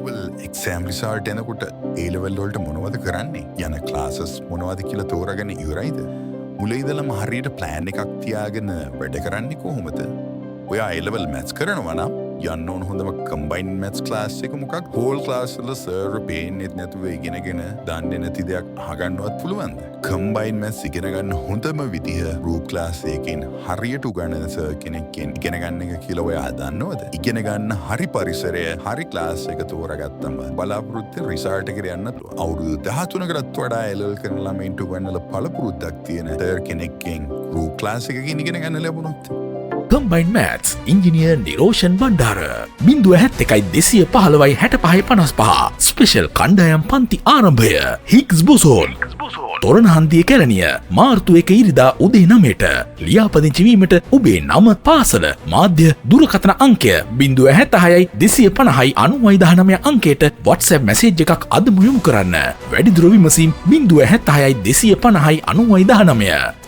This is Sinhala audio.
A-level exam result එනකොට A-level වලට මොනවද කරන්නේ? යන classes මොනවද කියලා තෝරාගෙන ඉවරයිද? මුල ඉඳලම හරියට plan එකක් තියාගෙන වැඩ කරන්නේ කොහොමද? ඔයා A-level maths කරනවා නම් යන්න ඕන හොඳම combined maths class එක මොකක්? whole class වල sir පේන්නෙත් නැතුව ඉගෙනගෙන දන්නේ නැති දෙයක් අහගන්නවත් පුළුවන්ද? combined maths ඉගෙන ගන්න හොඳම විදිහ group class එකකින් හරියට උගන්වන sir කෙනෙක්ගෙන් ඉගෙන ගන්න එක කියලා ඔයා දන්නවද? ඉගෙන ගන්න හරි පරිසරය, හරි class එක තෝරාගත්තම බලාපොරොත්තු result එකට යන්න අවුරුදු 13කටත් වඩා A-level කරන ළමයින්ට උගන්වලා පළපුරුද්දක් තියෙන sir කෙනෙක්ගෙන් group class එකකින් ඉගෙන ගන්න ලැබුණොත් Combined Maths Engineer Niroshan Bandara 071156555 Special කණ්ඩායම් පන්ති ආරම්භය Higgs Boson තොරණ හන්දිය කැලණිය මාර්තු 1 ඉරිදා උදේ 9ට ලියාපදිංචි වීමට ඔබේ නම පාසල මාධ්‍ය දුරකථන අංකය 076 250 99 අංකයට WhatsApp මැසේජ් එකක් අදම යොමු කරන්න වැඩිදුර විමසීම් 076 250 99